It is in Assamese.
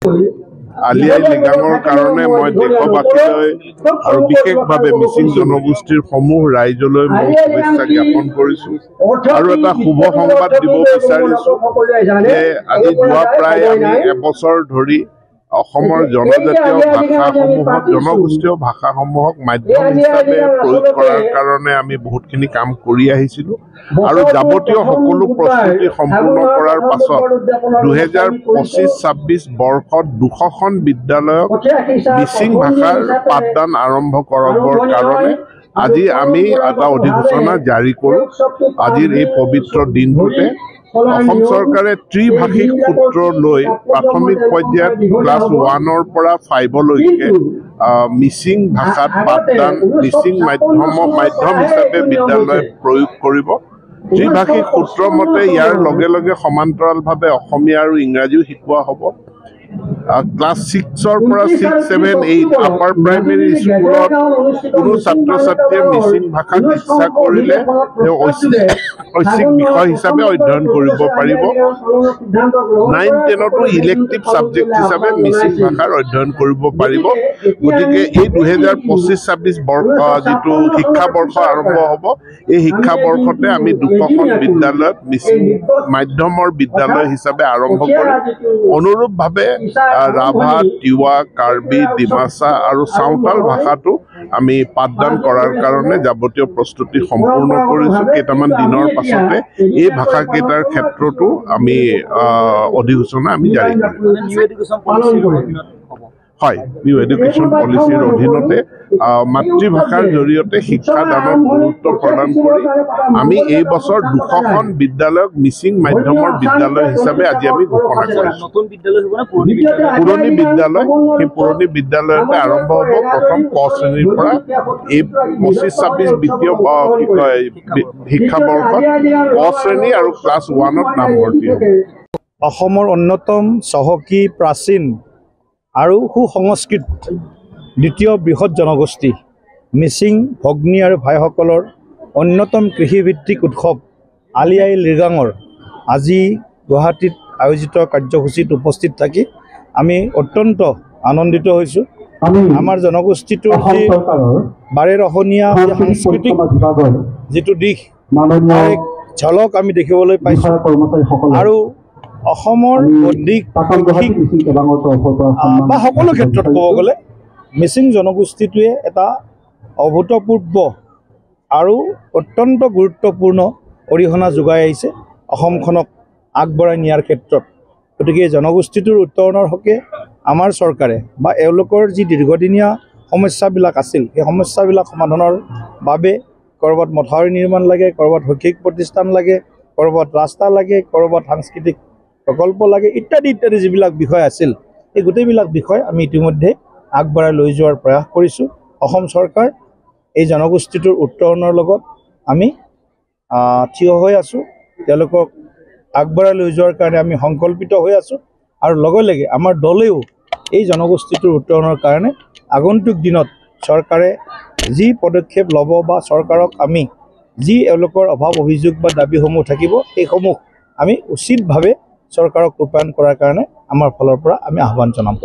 আলি আই লিগাঙৰ কাৰণে মই দেশবাসীলৈ আৰু বিশেষভাৱে মিচিং জনগোষ্ঠীৰ সমূহ ৰাইজলৈ মই শুভেচ্ছা জ্ঞাপন কৰিছো আৰু এটা শুভ সংবাদ দিব বিচাৰিছো যে আজি যোৱা প্ৰায় আমি এবছৰ ধৰি অসমৰ জনজাতীয় ভাষাসমূহক জনগোষ্ঠীয় ভাষাসমূহক মাধ্যম হিচাপে প্ৰয়োগ কৰাৰ কাৰণে আমি বহুতখিনি কাম কৰি আহিছিলো আৰু যাৱতীয় সকলো প্ৰস্তুতি সম্পূৰ্ণ কৰাৰ পাছত 2025-26 বৰ্ষত 200খন বিদ্যালয়ক মিচিং ভাষাৰ পাঠদান আৰম্ভ কৰাবৰ কাৰণে আজি আমি এটা অধিসূচনা জাৰি কৰোঁ। আজিৰ এই পবিত্ৰ দিনটোতে অসম চৰকাৰে ত্ৰিভাষিক সূত্ৰ লৈ প্ৰাথমিক পৰ্যায়ত ক্লাছ 1ৰ পৰা 5লৈকে মিচিং ভাষাত পাঠদান মিচিং মাধ্যম হিচাপে বিদ্যালয় প্ৰয়োগ কৰিব। ত্ৰিভাষিক সূত্ৰ মতে ইয়াৰ লগে লগে সমান্তৰালভাৱে অসমীয়া আৰু ইংৰাজীও শিকোৱা হ'ব। ক্লাছ 6ৰ পৰা 6, 7, 8 আপাৰ প্ৰাইমেৰী স্কুলত কোনো ছাত্ৰ ছাত্ৰীয়ে মিচিং ভাষাত ইচ্ছা কৰিলে তেওঁ ঐচ্ছিক বিষয় হিচাপে অধ্যয়ন কৰিব পাৰিব। 9-10তো ইলেক্টিভ ছাবজেক্ট হিচাপে মিচিং ভাষাৰ অধ্যয়ন কৰিব পাৰিব। গতিকে এই 2025-26 বৰ্ষ যিটো শিক্ষাবৰ্ষ আৰম্ভ হ'ব এই শিক্ষাবৰ্ষতে আমি 200খন বিদ্যালয়ত মিচিং মাধ্যমৰ বিদ্যালয় হিচাপে আৰম্ভ কৰিম। অনুৰূপভাৱে ৰাভা, তিৱা, কাৰ্বি, ডিমাচা আৰু চাওতাল ভাষাটো আমি পাঠদান কৰাৰ কাৰণে যাৱতীয় প্ৰস্তুতি সম্পূৰ্ণ কৰিছোঁ। কেইটামান দিনৰ পাছতে এই ভাষাকেইটাৰ ক্ষেত্ৰতো আমি অধিসূচনা আমি জাৰি কৰিম। হয়, নিউ এডুকেশ্যন পলিচিৰ অধীনতে মাতৃভাষাৰ জৰিয়তে শিক্ষাদানত গুৰুত্ব প্ৰদান কৰি আমি এই বছৰ 200খন বিদ্যালয়ক মিচিং মাধ্যমৰ বিদ্যালয় হিচাপে আজি আমি ঘোষণা কৰিছোঁ। পুৰণি বিদ্যালয়, সেই পুৰণি বিদ্যালয়তে আৰম্ভ হ'ব প্ৰথম ক শ্ৰেণীৰ পৰা এই 25-26 বিত্তীয় শিক্ষাবৰ্ষত ক শ্ৰেণী আৰু ক্লাছ 1ত নামভৰ্তি হ'ব। অসমৰ অন্যতম চহকী প্ৰাচীন আৰু সুসংস্কৃত দ্বিতীয় বৃহৎ জনগোষ্ঠী মিচিং ভগ্নী আৰু ভাইসকলৰ অন্যতম কৃষিভিত্তিক উৎসৱ আলি আই লিগাঙৰ আজি গুৱাহাটীত আয়োজিত কাৰ্যসূচীত উপস্থিত থাকি আমি অত্যন্ত আনন্দিত হৈছোঁ। আমাৰ জনগোষ্ঠীটোৰ যি বাৰেৰহণীয়া সাংস্কৃতিক যিটো দিশ তাৰ এক ঝলক আমি দেখিবলৈ পাইছোঁ আৰু অসমৰ অধিক শৈক্ষিক বা সকলো ক্ষেত্ৰত ক'ব গ'লে মিচিং জনগোষ্ঠীটোৱে এটা অভূতপূৰ্ব আৰু অত্যন্ত গুৰুত্বপূৰ্ণ অৰিহণা যোগাই আহিছে অসমখনক আগবঢ়াই নিয়াৰ ক্ষেত্ৰত। গতিকে জনগোষ্ঠীটোৰ উত্তৰণৰ হকে আমাৰ চৰকাৰে বা এওঁলোকৰ যি দীৰ্ঘদিনীয়া সমস্যাবিলাক আছিল সেই সমস্যাবিলাক সমাধানৰ বাবে ক'ৰবাত মথাউৰি নিৰ্মাণ লাগে, ক'ৰবাত শৈক্ষিক প্ৰতিষ্ঠান লাগে, ক'ৰবাত ৰাস্তা লাগে, ক'ৰবাত সাংস্কৃতিক প্ৰকল্প লাগে ইত্যাদি ইত্যাদি যিবিলাক বিষয় আছিল এই গোটেইবিলাক বিষয় আমি ইতিমধ্যে আগবঢ়াই লৈ যোৱাৰ প্ৰয়াস কৰিছোঁ। অসম চৰকাৰ এই জনগোষ্ঠীটোৰ উত্তৰণৰ লগত আমি থিয় হৈ আছোঁ। তেওঁলোকক আগবঢ়াই লৈ যোৱাৰ কাৰণে আমি সংকল্পিত হৈ আছোঁ আৰু লগে লগে আমাৰ দলেও এই জনগোষ্ঠীটোৰ উত্তৰণৰ কাৰণে আগন্তুক দিনত চৰকাৰে যি পদক্ষেপ ল'ব বা চৰকাৰক আমি যি এওঁলোকৰ অভাৱ অভিযোগ বা দাবীসমূহ থাকিব সেইসমূহ আমি উচিতভাৱে চৰকাৰক ৰূপায়ণ কৰাৰ কাৰণে আমাৰ ফালৰ পৰা আমি আহ্বান জনাম।